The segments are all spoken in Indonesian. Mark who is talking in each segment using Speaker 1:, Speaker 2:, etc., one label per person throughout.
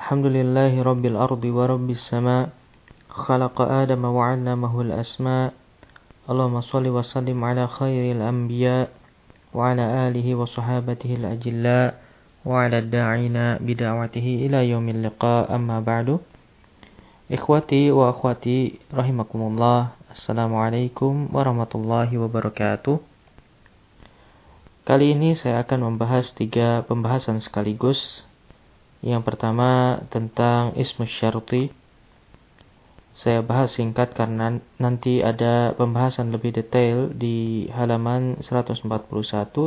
Speaker 1: Alhamdulillahi rabbil ardi wa rabbis sama. Khalaqa Adama wa 'allamahu al-asma. Allahumma shalli wa sallim ala khairil anbiya wa ala alihi wa sahabatihi al-ajilla wa ala da'ina bida'watihi ila yaumil liqa, amma ba'du. Ikhwati wa akhwati rahimakumullah. Assalamualaikum warahmatullahi wabarakatuh. Kali ini saya akan membahas 3 pembahasan sekaligus. Yang pertama tentang ismu syarti. Saya bahas singkat karena nanti ada pembahasan lebih detail di halaman 141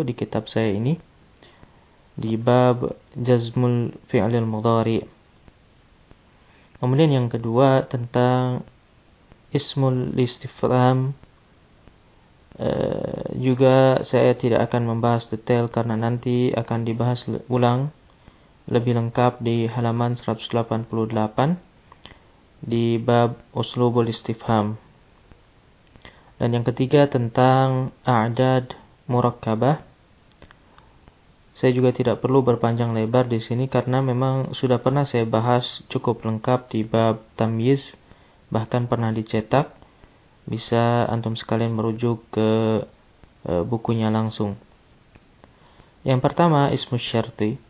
Speaker 1: di kitab saya ini, di bab jazmul fi'lil mudhari. Kemudian yang kedua tentang ismul istifham. Juga saya tidak akan membahas detail karena nanti akan dibahas ulang lebih lengkap di halaman 188 di bab uslubul istifham. Dan yang ketiga tentang a'dad murakkabah. Saya juga tidak perlu berpanjang lebar di sini karena memang sudah pernah saya bahas cukup lengkap di bab tamyiz, bahkan pernah dicetak. Bisa antum sekalian merujuk ke bukunya langsung. Yang pertama ismu syarti.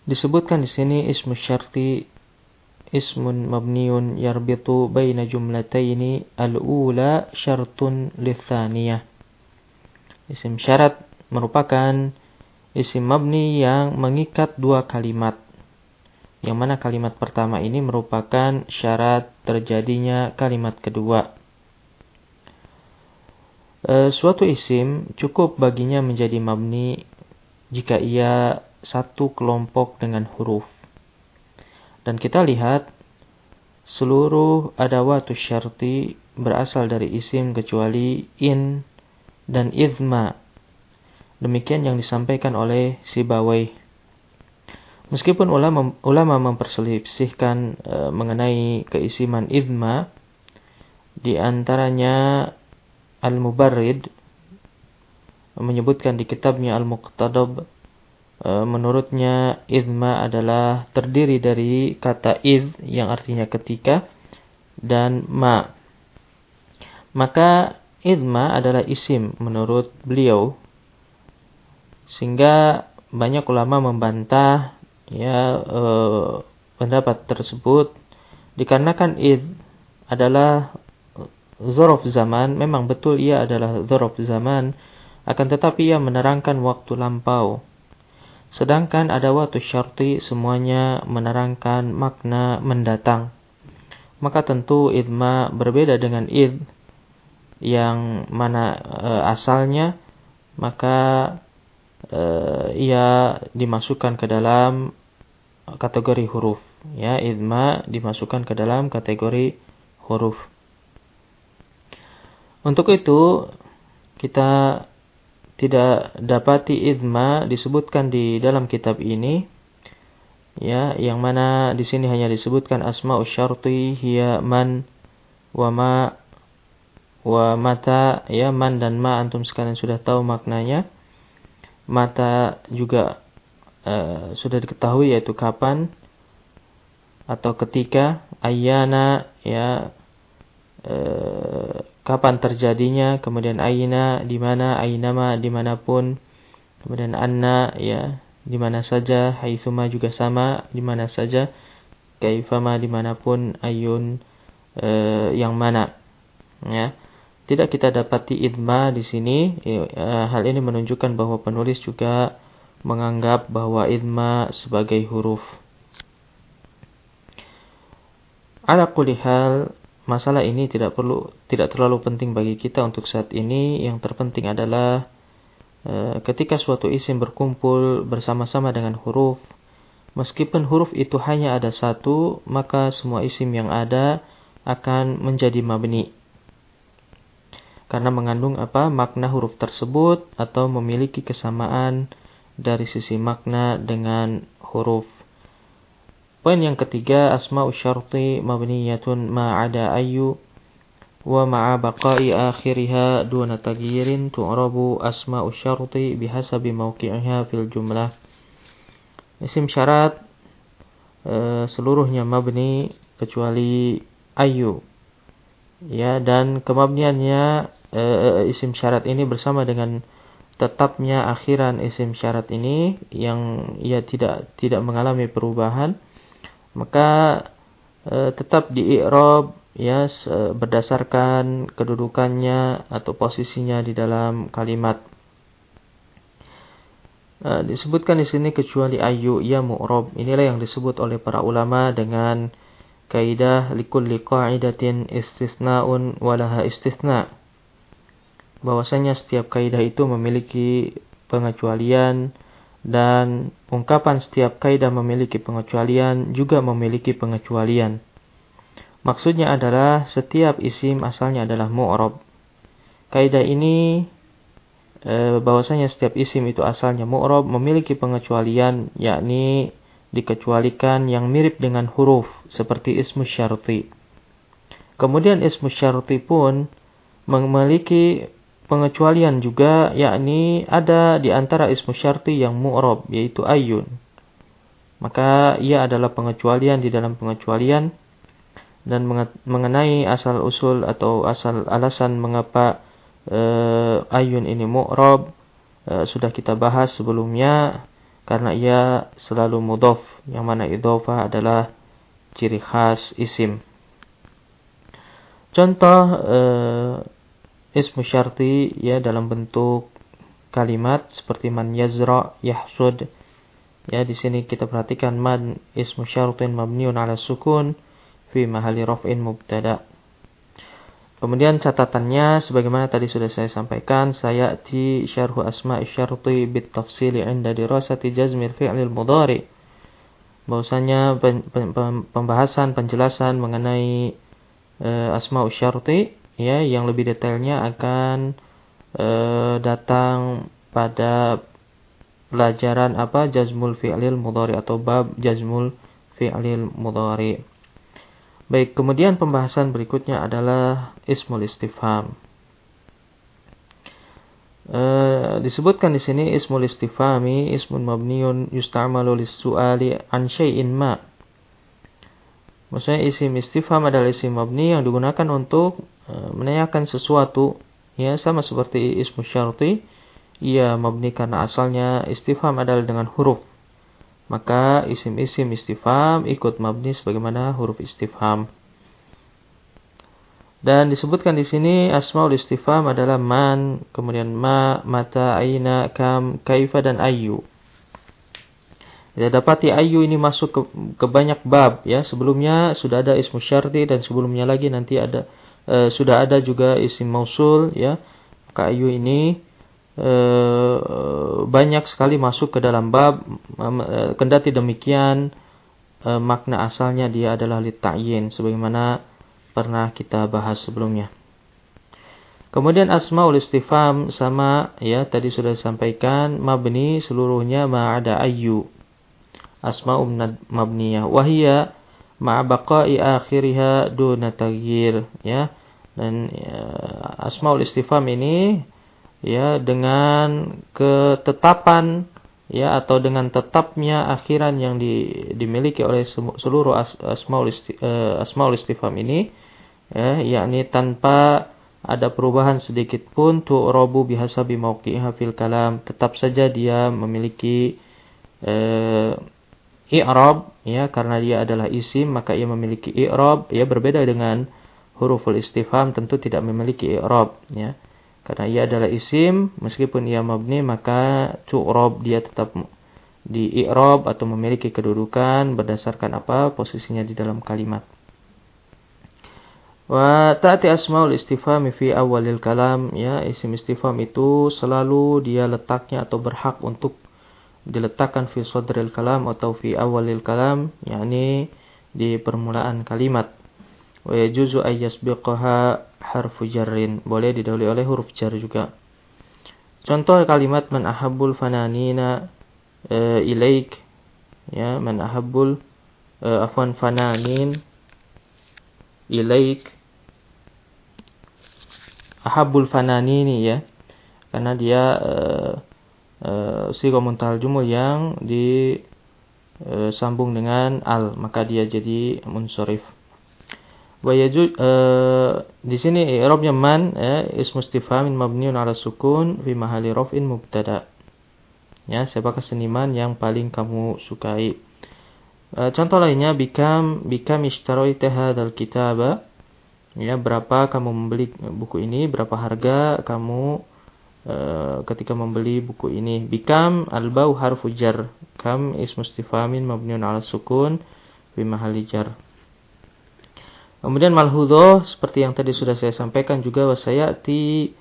Speaker 1: Disebutkan di sini ismu syarti ismun mabniun yarbitu baina jumlataini al-ula syartun litsaniyah. Isim syarat merupakan isim mabni yang mengikat 2 kalimat. Yang mana kalimat pertama ini merupakan syarat terjadinya kalimat kedua. Suatu isim cukup baginya menjadi mabni jika ia satu kelompok dengan huruf. Dan kita lihat seluruh adawatus syarti berasal dari isim kecuali in dan idma. Demikian yang disampaikan oleh Sibawayh. Meskipun ulama memperselisihkan mengenai keisiman idma, di antaranya Al-Mubarrid menyebutkan di kitabnya Al-Muqtadab, menurutnya idma adalah terdiri dari kata id yang artinya ketika dan ma. Maka idma adalah isim menurut beliau, sehingga banyak ulama membantah pendapat tersebut dikarenakan id adalah dzaraf zaman. Memang betul ia adalah dzaraf zaman, akan tetapi ia menerangkan waktu lampau. Sedangkan adawatus syarti semuanya menerangkan makna mendatang. Maka tentu idma berbeda dengan id yang mana asalnya, maka ia dimasukkan ke dalam kategori huruf. Ya, idma dimasukkan ke dalam kategori huruf. Untuk itu kita tidak dapati idma disebutkan di dalam kitab ini, ya, yang mana di sini hanya disebutkan asma'us syarti hiya man wa ma wa mata, ya, man dan ma antum sekalian sudah tahu maknanya. Mata juga sudah diketahui, yaitu kapan atau ketika. Ayyana, ya, kapan terjadinya. Kemudian aina, di mana. Ainama, dimanapun. Kemudian anna, ya, di mana saja. Haitsuma juga sama, di mana saja. Kaifama, dimanapun. Ayun, yang mana, ya. Tidak kita dapati idma di sini. Hal ini menunjukkan bahwa penulis juga menganggap bahwa idma sebagai huruf. Ala kulli hal, masalah ini tidak terlalu penting bagi kita untuk saat ini. Yang terpenting adalah ketika suatu isim berkumpul bersama-sama dengan huruf, meskipun huruf itu hanya ada satu, maka semua isim yang ada akan menjadi mabni. Karena mengandung makna huruf tersebut atau memiliki kesamaan dari sisi makna dengan huruf. Poin yang ketiga, asma'us syarti mabniyatun ma'ada ayyu wa ma'a baqa'i akhiriha duna taghyirin tu'rabu asma'us syarti bihasabi mawqi'iha fil jumlah. Isim syarat seluruhnya mabni kecuali ayu. Ya, dan kemabniannya isim syarat ini bersama dengan tetapnya akhiran isim syarat ini yang ia tidak mengalami perubahan, maka tetap di i'rab ya berdasarkan kedudukannya atau posisinya di dalam kalimat. Disebutkan di sini kecuali ayu ya mu'rab. Inilah yang disebut oleh para ulama dengan kaidah likulli qa'idatin istisna'un walaha istisna'. Bahwasanya setiap kaidah itu memiliki pengecualian dan ungkapan setiap kaidah memiliki pengecualian juga memiliki pengecualian. Maksudnya adalah setiap isim asalnya adalah mu'rab. Kaidah ini bahwasanya setiap isim itu asalnya mu'rab memiliki pengecualian, yakni dikecualikan yang mirip dengan huruf seperti ismu syarti. Kemudian ismu syarti pun memiliki pengecualian juga, yakni ada di antara ismu syarti yang mu'rab yaitu ayyun. Maka ia adalah pengecualian di dalam pengecualian. Dan mengenai asal usul atau asal alasan mengapa ayyun ini mu'rab sudah kita bahas sebelumnya, karena ia selalu mudhaf, yang mana idhofah adalah ciri khas isim. Contoh ismu syarti ya dalam bentuk kalimat seperti man yazra yahsud. Ya, di sini kita perhatikan man ismu syartin mabniun ala sukun fi mahalli raf'in mubtada. Kemudian catatannya sebagaimana tadi sudah saya sampaikan, sayati syarhu asma'i syarti bit tafsili 'inda dirasati jazmil fi'lil mudhari. Bahwasanya pembahasan penjelasan mengenai asma'u syarti ya yang lebih detailnya akan datang pada pelajaran jazmul fi'lil mudhari atau bab jazmul fi'lil mudhari. Baik, kemudian pembahasan berikutnya adalah ismul istifham. Disebutkan di sini ismul istifhami ismun mabniun yusta'malu lis-su'ali an syai'in ma. Maksudnya isim istifham adalah isim mabni yang digunakan untuk menanyakan sesuatu, ya sama seperti ismu syarti. Ia mabni karena asalnya istifham adalah dengan huruf. Maka isim-isim istifham ikut mabni sebagaimana huruf istifham. Dan disebutkan di sini asmaul istifham adalah man, kemudian ma, mata, aina, kam, kaifa dan ayyu. Kita dapati ayyu ini masuk ke banyak bab ya. Sebelumnya sudah ada ismu syarti dan sebelumnya lagi nanti ada sudah ada juga isim mausul ya. Maka ayyu ini banyak sekali masuk ke dalam bab. Kendati demikian makna asalnya dia adalah lit-ta'yin sebagaimana pernah kita bahas sebelumnya. Kemudian asmaul istifham sama ya tadi sudah disampaikan mabni seluruhnya ma'ada ayyu. Asma'u mabniyah wa hiya ma'a baqa'i akhiriha duna taghyir ya. Dan asmaul istifham ini ya dengan ketetapan ya atau dengan tetapnya akhiran yang dimiliki oleh seluruh asmaul istifham ini ya, yakni tanpa ada perubahan sedikit pun tu'rabu bihasabi mauqi'iha fil kalam, tetap saja dia memiliki i'rab ya, karena dia adalah isim maka ia memiliki i'rab ya, berbeda dengan huruful istifham tentu tidak memiliki i'rab ya. Karena ia adalah isim, meskipun ia mabni maka tu'rab dia tetap di i'rab atau memiliki kedudukan berdasarkan posisinya di dalam kalimat. Wa ta'ti asmaul istifham fi awalil kalam ya, isim istifham itu selalu dia letaknya atau berhak untuk diletakkan fi sadril kalam atau fi awalil kalam, yakni di permulaan kalimat. Wa yajuzu ay yasbiqaha harfu jarrin, boleh didahului oleh huruf jar juga. Contoh kalimat man ahabbul fananina ilaik ya, man ahabbul fananin ilaik, ahabbul fananini ya, karena dia sighah muntahal jumul yang sambung dengan al, maka dia jadi munsharif. Di sini i'rabnya man, ismu istifhamin mabniun ala sukun fi mahalli raf'in mubtada. Ya, siapakah seniman yang paling kamu sukai? Contoh lainnya, bikam ishtaraita hadzal kitaba. Ya, berapa kamu membeli buku ini? Berapa harga kamu ketika membeli buku ini? Bikam al-bau harfu jar. Kam ismu istifhamin mabniun ala sukun fi mahalli jar. Kemudian malhudhoh seperti yang tadi sudah saya sampaikan juga, wasayati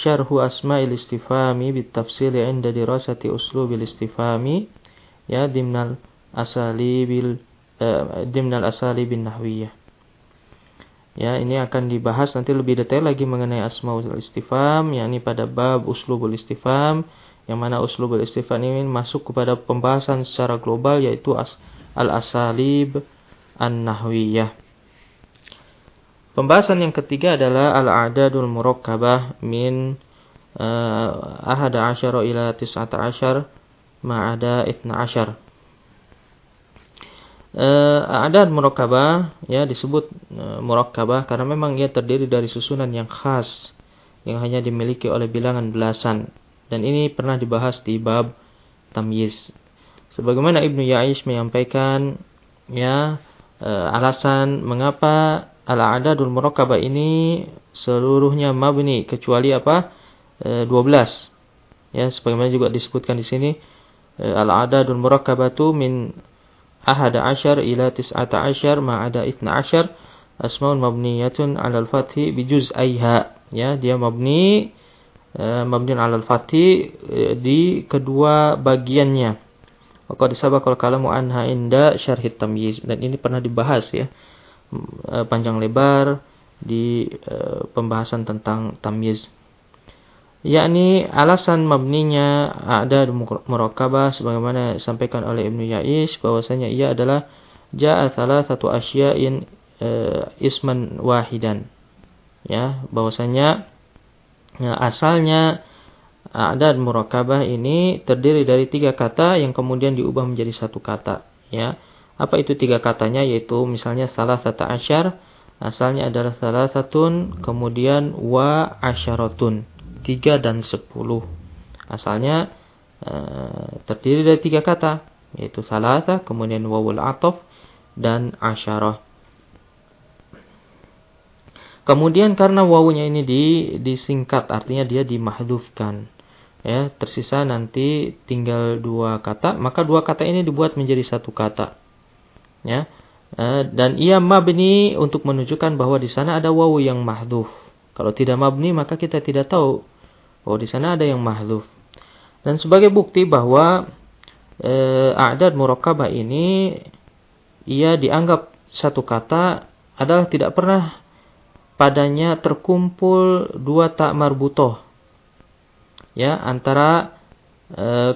Speaker 1: syarhu asma'il istifhami bitafsili 'inda dirasati uslubil istifhami, ya, dimnal asalibin nahwiyah. Ya, ini akan dibahas nanti lebih detail lagi mengenai asmaul istifham, yakni pada bab uslubul istifham, yang mana uslubul istifham ini masuk kepada pembahasan secara global, yaitu al-asalib an-nahwiyah. Pembahasan yang ketiga adalah al-a'dadul murakkabah min 11 ila 19 ma'ada 12. A'dad murakkabah, ya, disebut murakkabah karena memang ia terdiri dari susunan yang khas yang hanya dimiliki oleh bilangan belasan, dan ini pernah dibahas di bab tamyiz. Sebagaimana Ibnu Ya'ish menyampaikan, ya, alasan mengapa al-a'dadul murakkabah ini seluruhnya mabni kecuali 12. Ya, sebagaimana juga disebutkan di sini, al-a'dadul murakkabatu min 11 ila 19 ma'ada 12 asmaun mabniyatun 'alal fathi bi juz'aiha. Ya, dia mabniun 'alal fathi di kedua bagiannya. Qad sabaqa al-kalamu anha inda syarhit tamyiz, dan ini pernah dibahas, ya, panjang lebar di pembahasan tentang tamyiz. Yakni alasan mabninya a'dad murakkabah sebagaimana disampaikan oleh Ibnu Ya'ish, bahwasanya ia adalah ja'a thalathatu asya'in isman wahidan. Ya, bahwasanya asalnya a'dad murakkabah ini terdiri dari 3 kata yang kemudian diubah menjadi 1 kata, ya. Apa itu 3 katanya? Yaitu misalnya salasata asyar, asalnya adalah salasatun, kemudian wa asyaratun, 3 dan 10. Asalnya terdiri dari 3 kata, yaitu salasa, kemudian wawul ataf, dan asyarah. Kemudian karena wawunya ini disingkat, artinya dia dimahdhufkan, ya, tersisa nanti tinggal 2 kata, maka 2 kata ini dibuat menjadi 1 kata. Ya, dan ia mabni untuk menunjukkan bahwa di sana ada wawu yang mahdhuf. Kalau tidak mabni maka kita tidak tahu bahwa di sana ada yang mahdhuf. Dan sebagai bukti bahwa a'dad murakkabah ini ia dianggap 1 kata adalah tidak pernah padanya terkumpul 2 ta marbutoh. Ya, antara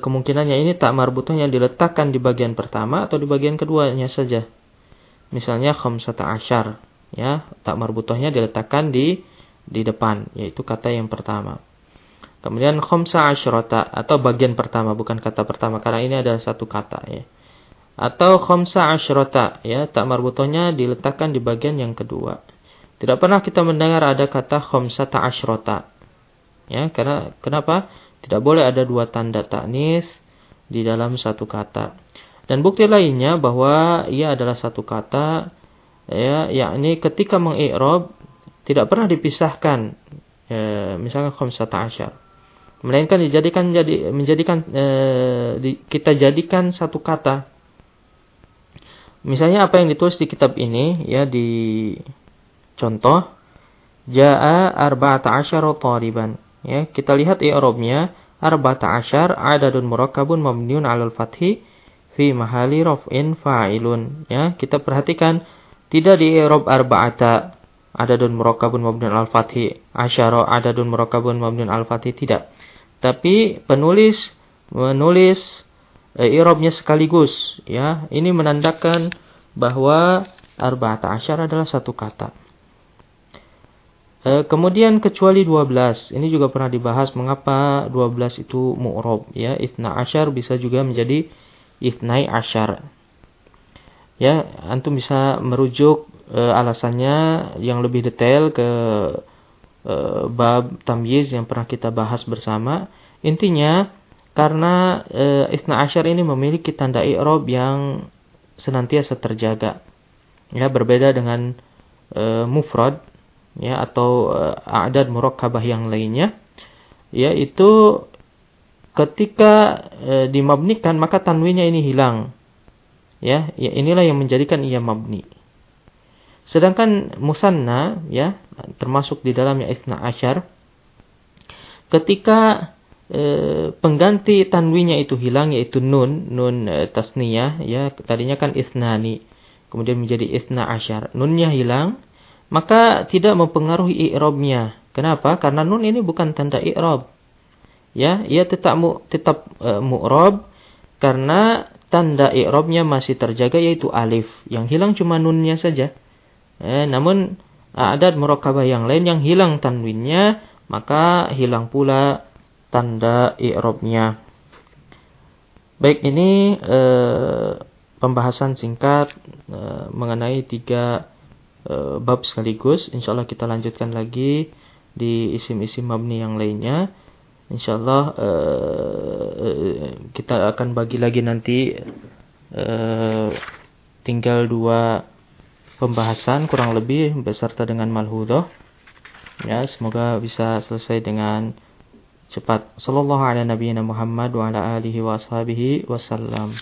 Speaker 1: kemungkinannya ini tak marbutohnya diletakkan di bagian pertama atau di bagian keduanya saja. Misalnya khamsata asyar, ya, tak marbutohnya diletakkan di depan, yaitu kata yang pertama. Kemudian khamsa asyrata, atau bagian pertama, bukan kata pertama karena ini ada 1 kata, ya. Atau khamsa asyrata, ya, tak marbutohnya diletakkan di bagian yang kedua. Tidak pernah kita mendengar ada kata khamsata asyrata. Ya, karena kenapa? Tidak boleh ada 2 tanda ta'nis di dalam 1 kata. Dan bukti lainnya bahwa ia adalah 1 kata, ya, yakni ketika mengi'rab tidak pernah dipisahkan, misalnya khamsata asyar, melainkan kita jadikan 1 kata. Misalnya apa yang ditulis di kitab ini, ya, di contoh jaa arba'ata asyara tariban. Ya, kita lihat i'rabnya, arba'ata asyar adadun murakkabun mabniun 'alal fathi fi mahalli raf'in fa'ilun. Ya, kita perhatikan tidak di i'rab arba'ata adadun murakkabun mabniun 'alal fathi, asyara adadun murakkabun mabniun 'alal fathi, tidak. Tapi penulis menulis i'rabnya sekaligus, ya. Ini menandakan bahwa arba'ata asyar adalah 1 kata. Kemudian kecuali 12, ini juga pernah dibahas mengapa 12 itu mu'rab, ya. Itsna asyar bisa juga menjadi itnai asyar, Ya, antum bisa merujuk alasannya yang lebih detail ke bab tamyiz yang pernah kita bahas bersama. Intinya karena Itsna Asyar ini memiliki tanda i'rab yang senantiasa terjaga. Ya, berbeda dengan mufrad ya atau a'dad murakkabah yang lainnya, yaitu ketika dimabnikan maka tanwinnya ini hilang. Ya, inilah yang menjadikan ia mabni. Sedangkan musanna ya termasuk di dalamnya Itsna Asyar, ketika pengganti tanwinnya itu hilang yaitu nun tasniyah ya, tadinya kan isnani kemudian menjadi Itsna Asyar, nunnya hilang, maka tidak mempengaruhi i'rabnya. Kenapa? Karena nun ini bukan tanda i'rab. Ya, ia tetap mu'rab karena tanda i'rabnya masih terjaga yaitu alif. Yang hilang cuma nunnya saja. Namun ada murakkabah yang lain yang hilang tanwinnya, maka hilang pula tanda i'rabnya. Baik, ini pembahasan singkat mengenai 3 bab sekaligus. Insyaallah kita lanjutkan lagi di isim-isim mabni yang lainnya. Insyaallah kita akan bagi lagi nanti tinggal 2 pembahasan kurang lebih beserta dengan malhudhah. Ya, semoga bisa selesai dengan cepat. Sallallahu ala nabiyyina Muhammad wa ala alihi wa ashabihi wasallam.